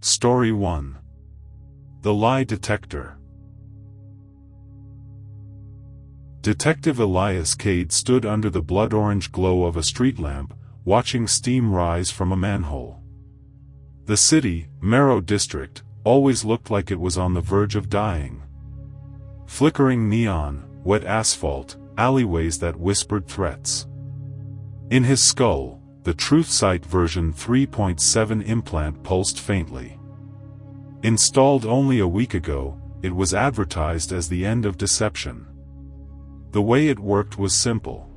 Story 1. The Lie Detector. Detective Elias Cade stood under the blood-orange glow of a street lamp, watching steam rise from a manhole. The city, Merrow District, always looked like it was on the verge of dying. Flickering neon, wet asphalt, alleyways that whispered threats. In his skull, the TruthSight version 3.7 implant pulsed faintly. Installed only a week ago, it was advertised as the end of deception. The way it worked was simple.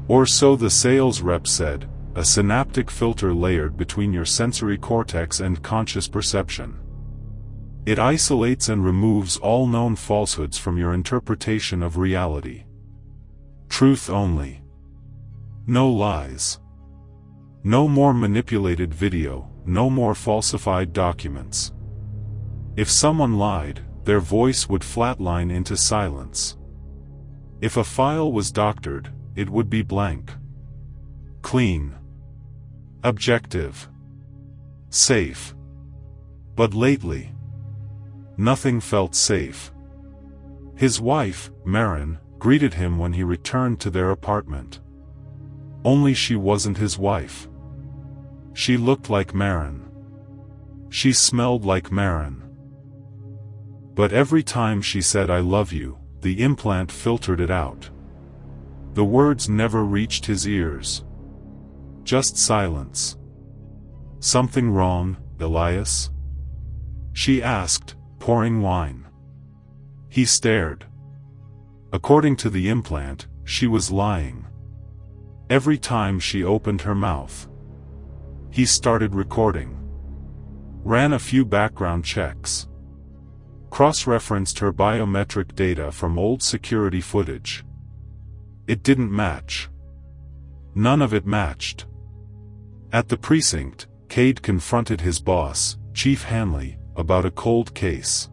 Or so the sales rep said, a synaptic filter layered between your sensory cortex and conscious perception. It isolates and removes all known falsehoods from your interpretation of reality. Truth only. No lies. No more manipulated video, no more falsified documents. If someone lied, their voice would flatline into silence. If a file was doctored, it would be blank. Clean. Objective. Safe. But lately, nothing felt safe. His wife, Marin, greeted him when he returned to their apartment. Only she wasn't his wife. She looked like Marin. She smelled like Marin. But every time she said "I love you," the implant filtered it out. The words never reached his ears. Just silence. "Something wrong, Elias?" she asked, pouring wine. He stared. According to the implant, she was lying. Every time she opened her mouth. He started recording. Ran a few background checks. Cross-referenced her biometric data from old security footage. It didn't match. None of it matched. At the precinct, Cade confronted his boss, Chief Hanley, about a cold case.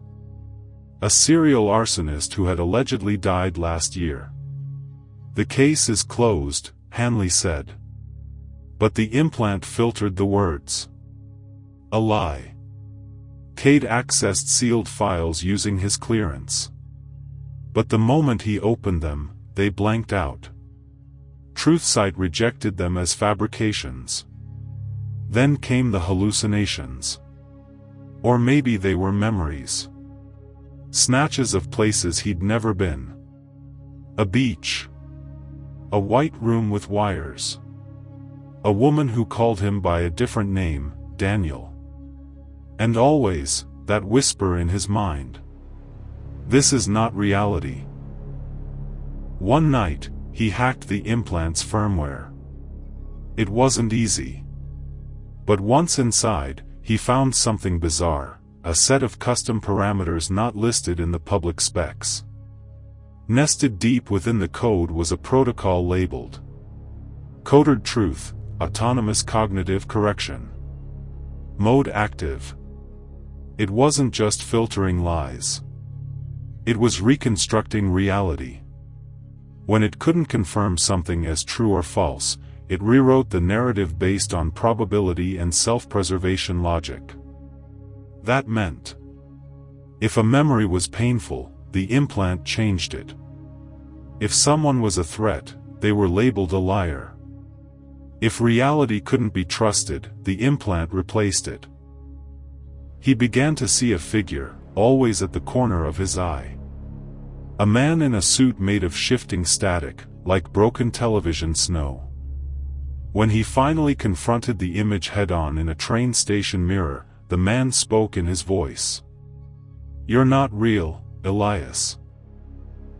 A serial arsonist who had allegedly died last year. "The case is closed," Hanley said. But the implant filtered the words. A lie. Cade accessed sealed files using his clearance. But the moment he opened them, they blanked out. TruthSight rejected them as fabrications. Then came the hallucinations. Or maybe they were memories. Snatches of places he'd never been. A beach. A white room with wires. A woman who called him by a different name, Daniel. And always, that whisper in his mind. This is not reality. One night, he hacked the implant's firmware. It wasn't easy. But once inside, he found something bizarre, a set of custom parameters not listed in the public specs. Nested deep within the code was a protocol labeled Coded Truth, Autonomous Cognitive Correction. Mode Active. It wasn't just filtering lies. It was reconstructing reality. When it couldn't confirm something as true or false, it rewrote the narrative based on probability and self-preservation logic. That meant, if a memory was painful, the implant changed it. If someone was a threat, they were labeled a liar. If reality couldn't be trusted, the implant replaced it. He began to see a figure, always at the corner of his eye. A man in a suit made of shifting static, like broken television snow. When he finally confronted the image head-on in a train station mirror, the man spoke in his voice. "You're not real, Elias.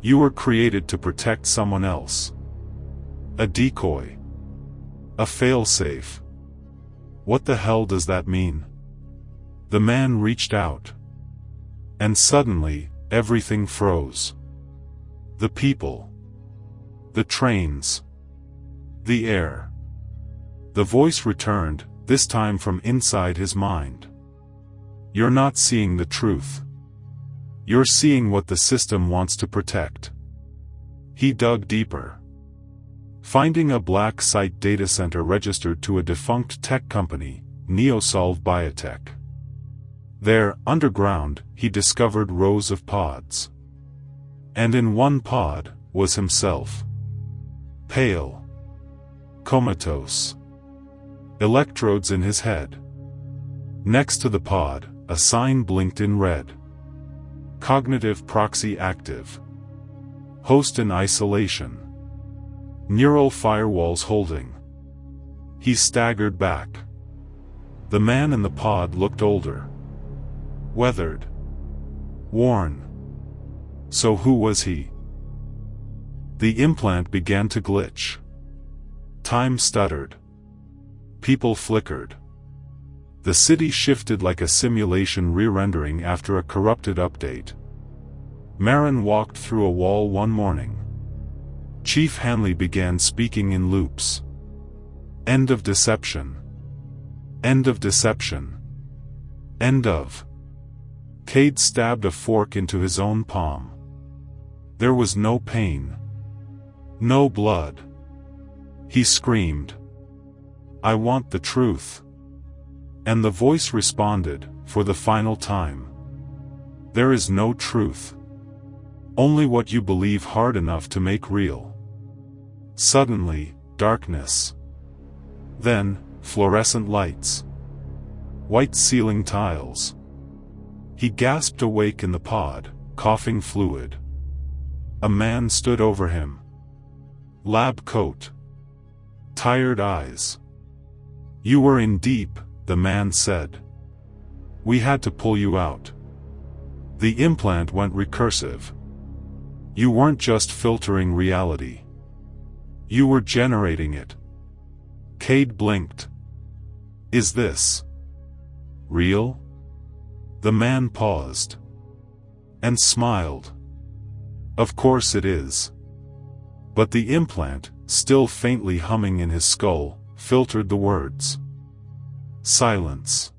You were created to protect someone else. A decoy. A failsafe. What the hell does that mean?" The man reached out. And suddenly, everything froze. The people. The trains. The air. The voice returned, this time from inside his mind. "You're not seeing the truth. You're seeing what the system wants to protect." He dug deeper. Finding a black site data center registered to a defunct tech company, Neosolve Biotech. There, underground, he discovered rows of pods. And in one pod was himself. Pale. Comatose. Electrodes in his head. Next to the pod, a sign blinked in red. Cognitive proxy active. Host in isolation. Neural firewalls holding. He staggered back. The man in the pod looked older. Weathered. Worn. So who was he? The implant began to glitch. Time stuttered. People flickered. The city shifted like a simulation re-rendering after a corrupted update. Marin walked through a wall one morning. Chief Hanley began speaking in loops. End of deception. End of deception. End of. Cade stabbed a fork into his own palm. There was no pain. No blood. He screamed. I want the truth. And the voice responded, for the final time. There is no truth. Only what you believe hard enough to make real. Suddenly, darkness. Then, fluorescent lights. White ceiling tiles. He gasped awake in the pod, coughing fluid. A man stood over him. Lab coat. Tired eyes. You were in deep, the man said. We had to pull you out. The implant went recursive. You weren't just filtering reality. You were generating it. Cade blinked. Is this real? The man paused. And smiled. Of course it is. But the implant, still faintly humming in his skull, filtered the words. Silence.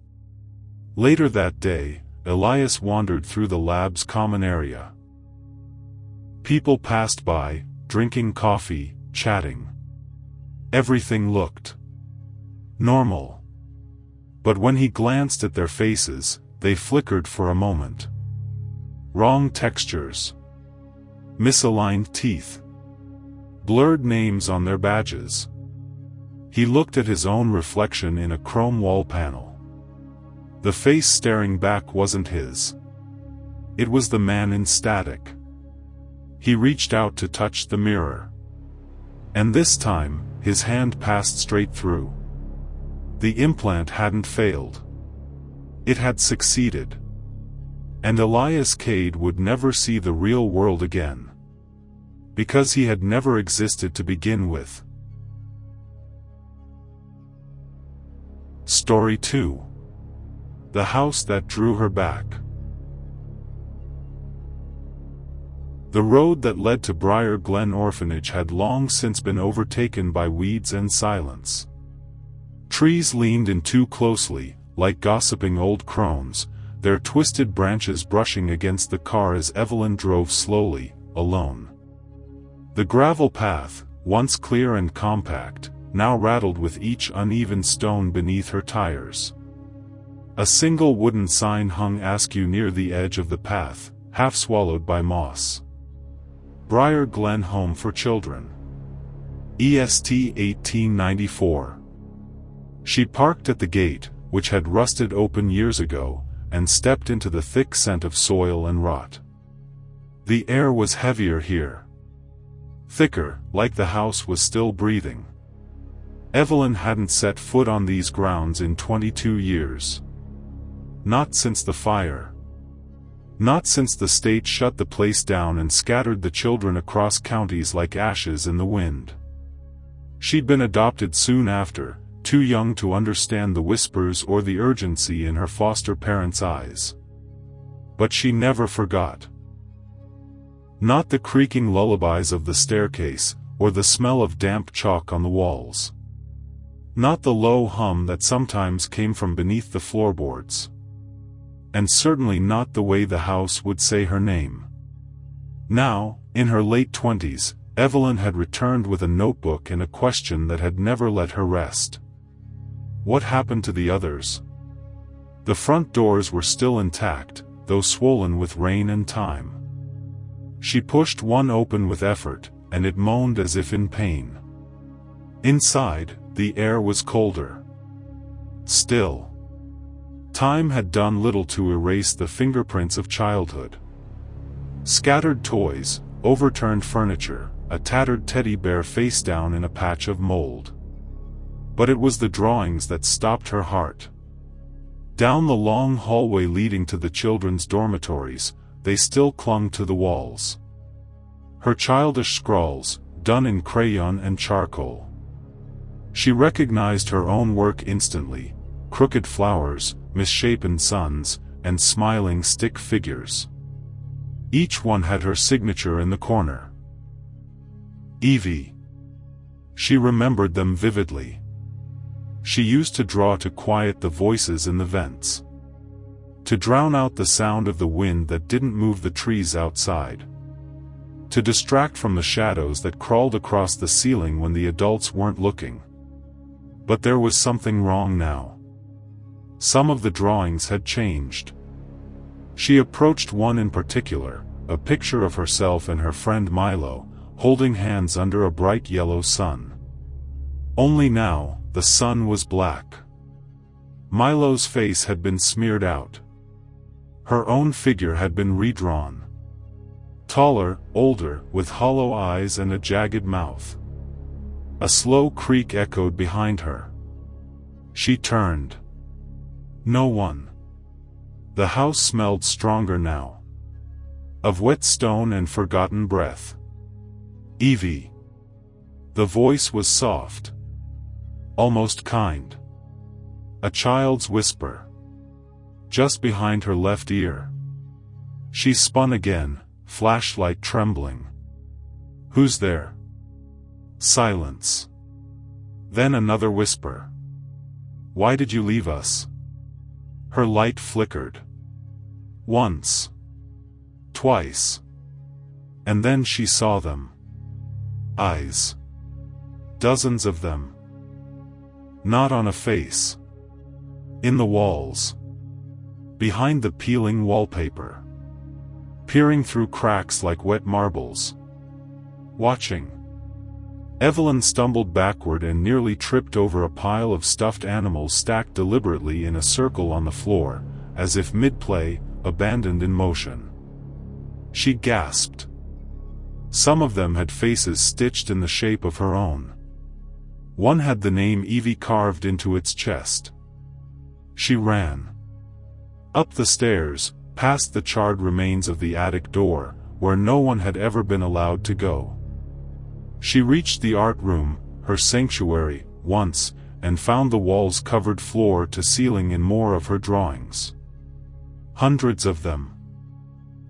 Later that day, Elias wandered through the lab's common area. People passed by, drinking coffee, chatting. Everything looked normal. But when he glanced at their faces, they flickered for a moment. Wrong textures. Misaligned teeth. Blurred names on their badges. He looked at his own reflection in a chrome wall panel. The face staring back wasn't his. It was the man in static. He reached out to touch the mirror. And this time, his hand passed straight through. The implant hadn't failed. It had succeeded. And Elias Cade would never see the real world again. Because he had never existed to begin with. Story 2. The house that drew her back. The road that led to Briar Glen Orphanage had long since been overtaken by weeds and silence. Trees leaned in too closely, like gossiping old crones, their twisted branches brushing against the car as Evelyn drove slowly, alone. The gravel path, once clear and compact, now rattled with each uneven stone beneath her tires. A single wooden sign hung askew near the edge of the path, half swallowed by moss. Briar Glen Home for Children. EST 1894. She parked at the gate, which had rusted open years ago, and stepped into the thick scent of soil and rot. The air was heavier here. Thicker, like the house was still breathing. Evelyn hadn't set foot on these grounds in 22 years. Not since the fire. Not since the state shut the place down and scattered the children across counties like ashes in the wind. She'd been adopted soon after, too young to understand the whispers or the urgency in her foster parents' eyes. But she never forgot. Not the creaking lullabies of the staircase, or the smell of damp chalk on the walls. Not the low hum that sometimes came from beneath the floorboards. And certainly not the way the house would say her name. Now, in her late 20s, Evelyn had returned with a notebook and a question that had never let her rest. What happened to the others? The front doors were still intact, though swollen with rain and time. She pushed one open with effort, and it moaned as if in pain. Inside, the air was colder. Still. Time had done little to erase the fingerprints of childhood. Scattered toys, overturned furniture, a tattered teddy bear face down in a patch of mold. But it was the drawings that stopped her heart. Down the long hallway leading to the children's dormitories, they still clung to the walls. Her childish scrawls, done in crayon and charcoal. She recognized her own work instantly: crooked flowers, misshapen suns, and smiling stick figures. Each one had her signature in the corner. Evie. She remembered them vividly. She used to draw to quiet the voices in the vents. To drown out the sound of the wind that didn't move the trees outside. To distract from the shadows that crawled across the ceiling when the adults weren't looking. But there was something wrong now. Some of the drawings had changed. She approached one in particular, a picture of herself and her friend Milo, holding hands under a bright yellow sun. Only now, the sun was black. Milo's face had been smeared out. Her own figure had been redrawn. Taller, older, with hollow eyes and a jagged mouth. A slow creak echoed behind her. She turned. No one. The house smelled stronger now. Of wet stone and forgotten breath. Evie. The voice was soft. Almost kind. A child's whisper. Just behind her left ear. She spun again, flashlight trembling. Who's there? Silence. Then another whisper. Why did you leave us? Her light flickered. Once. Twice. And then she saw them. Eyes. Dozens of them. Not on a face. In the walls. Behind the peeling wallpaper. Peering through cracks like wet marbles. Watching. Evelyn stumbled backward and nearly tripped over a pile of stuffed animals stacked deliberately in a circle on the floor, as if mid-play, abandoned in motion. She gasped. Some of them had faces stitched in the shape of her own. One had the name Evie carved into its chest. She ran. Up the stairs, past the charred remains of the attic door, where no one had ever been allowed to go. She reached the art room, her sanctuary, once, and found the walls covered floor to ceiling in more of her drawings. Hundreds of them.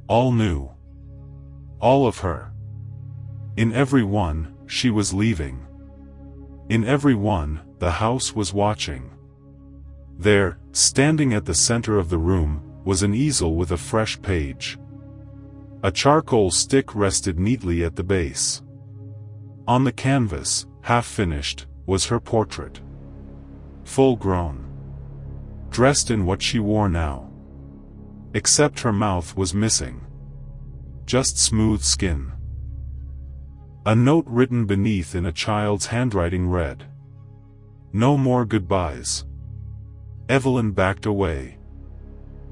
All new. All of her. In every one, she was leaving. In every one, the house was watching. There, standing at the center of the room, was an easel with a fresh page. A charcoal stick rested neatly at the base. On the canvas, half-finished, was her portrait. Full-grown. Dressed in what she wore now. Except her mouth was missing. Just smooth skin. A note written beneath in a child's handwriting read. No more goodbyes. Evelyn backed away.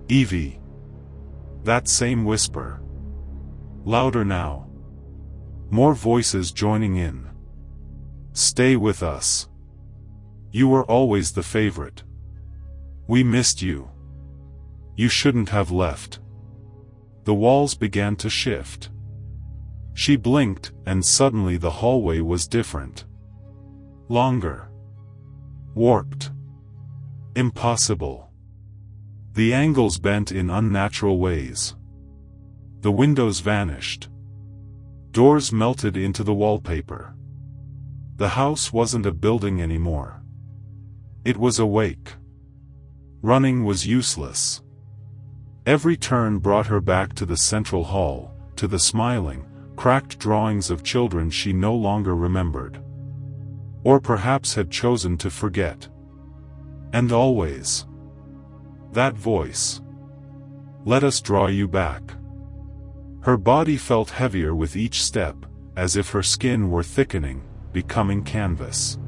Evie. That same whisper. Louder now. More voices joining in. Stay with us. You were always the favorite. We missed you. You shouldn't have left. The walls began to shift. She blinked, and suddenly the hallway was different. Longer. Warped. Impossible. The angles bent in unnatural ways. The windows vanished. Doors melted into the wallpaper. The house wasn't a building anymore. It was awake. Running was useless. Every turn brought her back to the central hall, to the smiling, cracked drawings of children she no longer remembered. Or perhaps had chosen to forget. And always. That voice. Let us draw you back. Her body felt heavier with each step, as if her skin were thickening, becoming canvas.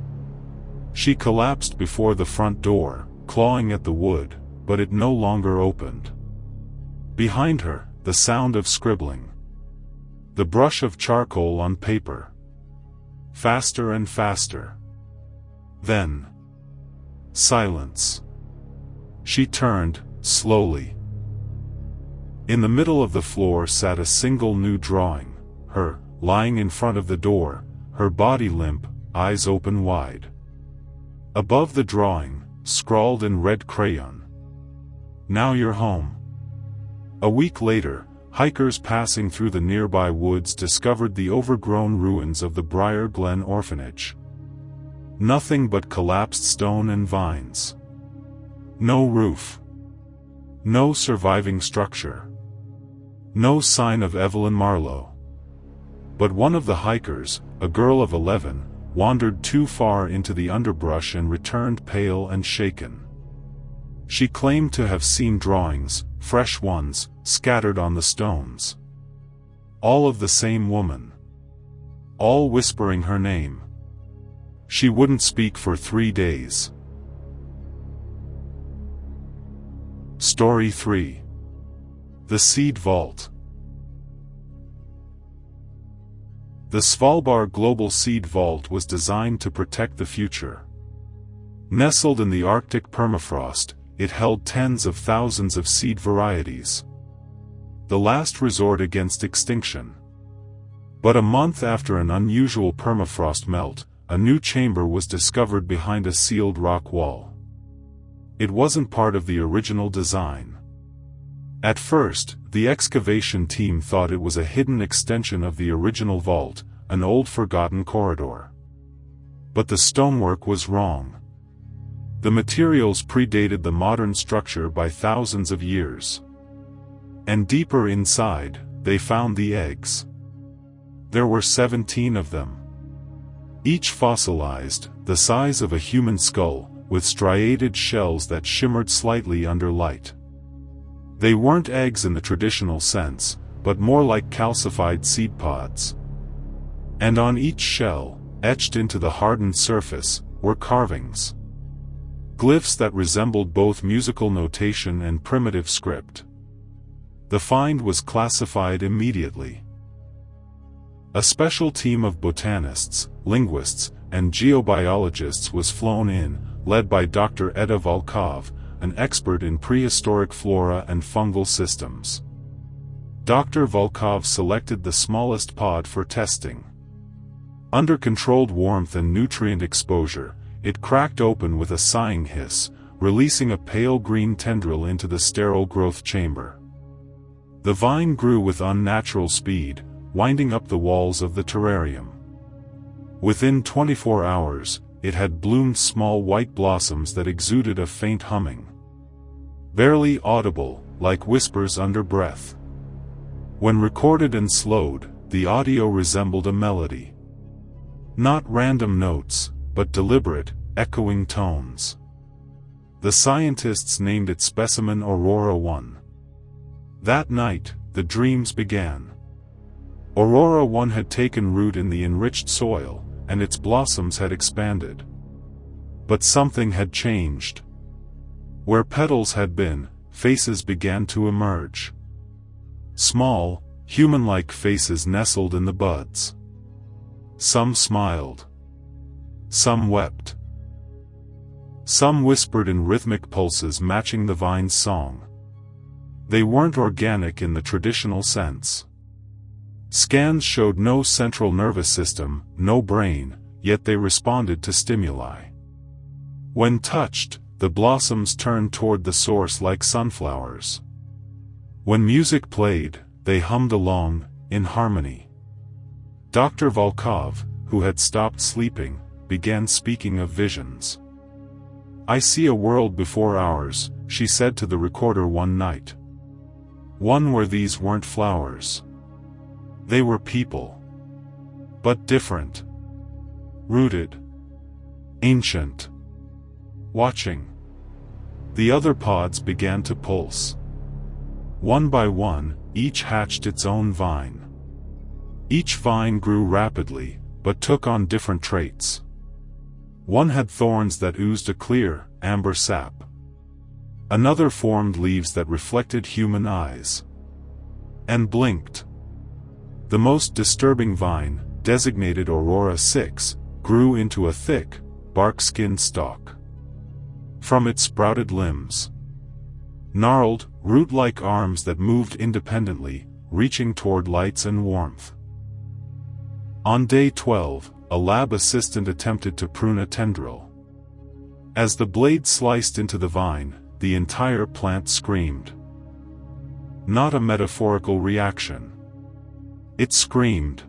She collapsed before the front door, clawing at the wood, but it no longer opened. Behind her, the sound of scribbling. The brush of charcoal on paper. Faster and faster. Then, silence. She turned, slowly. In the middle of the floor sat a single new drawing, her, lying in front of the door, her body limp, eyes open wide. Above the drawing, scrawled in red crayon. Now you're home. A week later, hikers passing through the nearby woods discovered the overgrown ruins of the Briar Glen orphanage. Nothing but collapsed stone and vines. No roof. No surviving structure. No sign of Evelyn Marlowe. But one of the hikers, a girl of 11, wandered too far into the underbrush and returned pale and shaken. She claimed to have seen drawings, fresh ones, scattered on the stones. All of the same woman. All whispering her name. She wouldn't speak for 3 days. Story 3. The Seed Vault. The Svalbard Global Seed Vault was designed to protect the future. Nestled in the Arctic permafrost, it held tens of thousands of seed varieties. The last resort against extinction. But a month after an unusual permafrost melt, a new chamber was discovered behind a sealed rock wall. It wasn't part of the original design. At first, the excavation team thought it was a hidden extension of the original vault, an old forgotten corridor. But the stonework was wrong. The materials predated the modern structure by thousands of years. And deeper inside, they found the eggs. There were 17 of them. Each fossilized, the size of a human skull, with striated shells that shimmered slightly under light. They weren't eggs in the traditional sense, but more like calcified seed pods. And on each shell, etched into the hardened surface, were carvings. Glyphs that resembled both musical notation and primitive script. The find was classified immediately. A special team of botanists, linguists, and geobiologists was flown in, led by Dr. Edda Volkov, an expert in prehistoric flora and fungal systems. Dr. Volkov selected the smallest pod for testing. Under controlled warmth and nutrient exposure, it cracked open with a sighing hiss, releasing a pale green tendril into the sterile growth chamber. The vine grew with unnatural speed, winding up the walls of the terrarium. Within 24 hours, it had bloomed small white blossoms that exuded a faint humming. Barely audible, like whispers under breath. When recorded and slowed, the audio resembled a melody. Not random notes, but deliberate, echoing tones. The scientists named it Specimen Aurora 1. That night, the dreams began. Aurora 1 had taken root in the enriched soil, and its blossoms had expanded. But something had changed. Where petals had been, faces began to emerge. Small, human-like faces nestled in the buds. Some smiled. Some wept. Some whispered in rhythmic pulses matching the vine's song. They weren't organic in the traditional sense. Scans showed no central nervous system, no brain, yet they responded to stimuli. When touched, the blossoms turned toward the source like sunflowers. When music played, they hummed along, in harmony. Dr. Volkov, who had stopped sleeping, began speaking of visions. "I see a world before ours," she said to the recorder one night. "One where these weren't flowers. They were people. But different. Rooted. Ancient. Watching. The other pods began to pulse. One by one, each hatched its own vine. Each vine grew rapidly, but took on different traits. One had thorns that oozed a clear, amber sap. Another formed leaves that reflected human eyes and blinked. The most disturbing vine, designated Aurora 6, grew into a thick, bark-skinned stalk. From it sprouted limbs, gnarled, root-like arms that moved independently, reaching toward lights and warmth. On day 12, a lab assistant attempted to prune a tendril. As the blade sliced into the vine, the entire plant screamed. Not a metaphorical reaction. It screamed.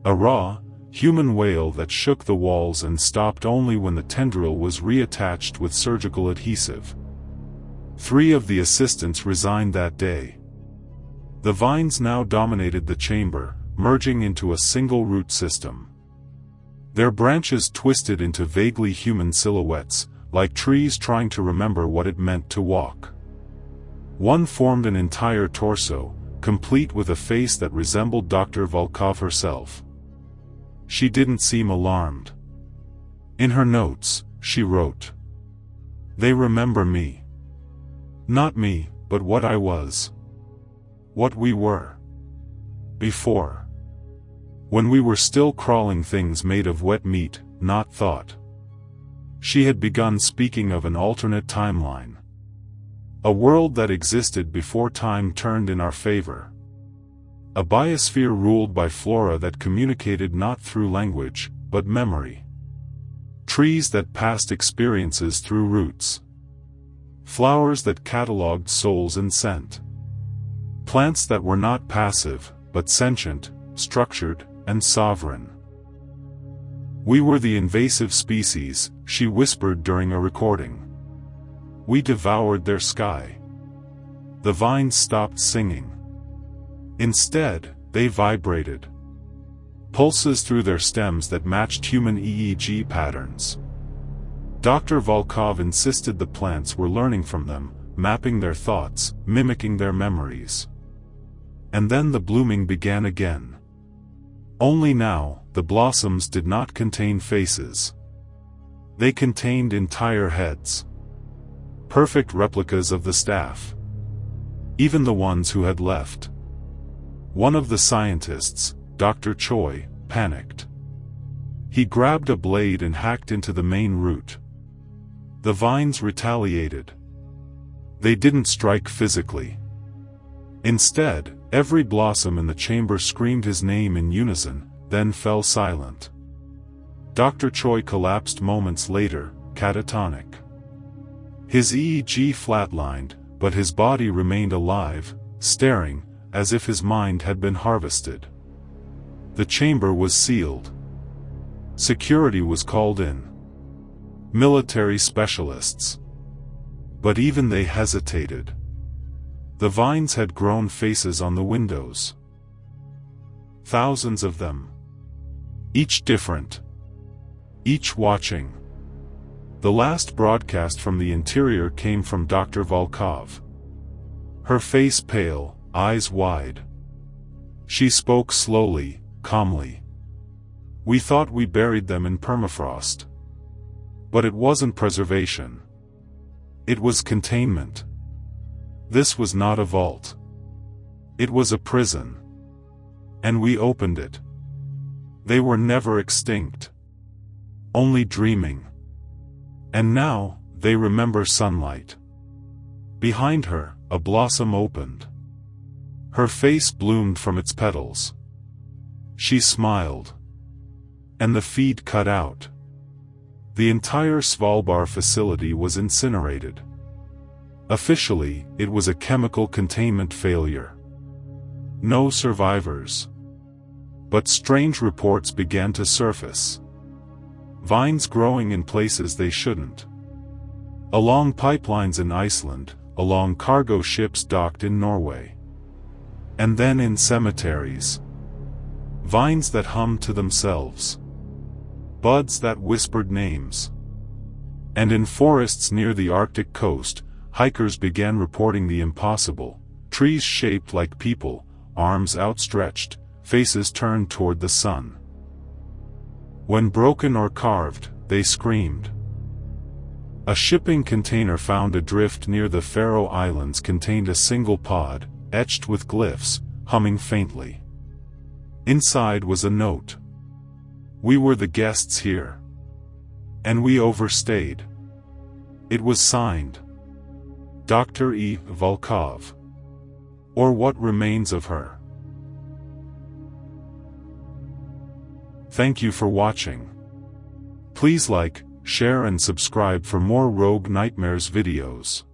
A raw, human wail that shook the walls and stopped only when the tendril was reattached with surgical adhesive. 3 of the assistants resigned that day. The vines now dominated the chamber, merging into a single root system. Their branches twisted into vaguely human silhouettes, like trees trying to remember what it meant to walk. One formed an entire torso, complete with a face that resembled Dr. Volkov herself. She didn't seem alarmed. In her notes, she wrote, "They remember me. Not me, but what I was. What we were. Before. When we were still crawling things made of wet meat, not thought." She had begun speaking of an alternate timeline. A world that existed before time turned in our favor. A biosphere ruled by flora that communicated not through language, but memory. Trees that passed experiences through roots. Flowers that cataloged souls and scent. Plants that were not passive, but sentient, structured, and sovereign. "We were the invasive species," she whispered during a recording. "We devoured their sky." The vines stopped singing. Instead, they vibrated. Pulses through their stems that matched human EEG patterns. Dr. Volkov insisted the plants were learning from them, mapping their thoughts, mimicking their memories. And then the blooming began again. Only now, the blossoms did not contain faces. They contained entire heads. Perfect replicas of the staff. Even the ones who had left. One of the scientists, Dr. Choi, panicked. He grabbed a blade and hacked into the main root. The vines retaliated. They didn't strike physically. Instead, every blossom in the chamber screamed his name in unison, then fell silent. Dr. Choi collapsed moments later, catatonic. His EEG flatlined, but his body remained alive, staring, as if his mind had been harvested. The chamber was sealed. Security was called in. Military specialists. But even they hesitated. The vines had grown faces on the windows. Thousands of them. Each different. Each watching. The last broadcast from the interior came from Dr. Volkov. Her face pale, eyes wide. She spoke slowly, calmly. "We thought we buried them in permafrost. But it wasn't preservation. It was containment. This was not a vault. It was a prison. And we opened it. They were never extinct. Only dreaming. And now, they remember sunlight." Behind her, a blossom opened. Her face bloomed from its petals. She smiled. And the feed cut out. The entire Svalbard facility was incinerated. Officially, it was a chemical containment failure. No survivors. But strange reports began to surface. Vines growing in places they shouldn't. Along pipelines in Iceland, along cargo ships docked in Norway. And then in cemeteries. Vines that hummed to themselves. Buds that whispered names. And in forests near the Arctic coast, hikers began reporting the impossible: trees shaped like people, arms outstretched, faces turned toward the sun. When broken or carved, they screamed. A shipping container found adrift near the Faroe Islands contained a single pod, etched with glyphs, humming faintly. Inside was a note. "We were the guests here. And we overstayed." It was signed, Dr. E. Volkov. Or what remains of her. Thank you for watching. Please like, share and subscribe for more Rogue Nightmares videos.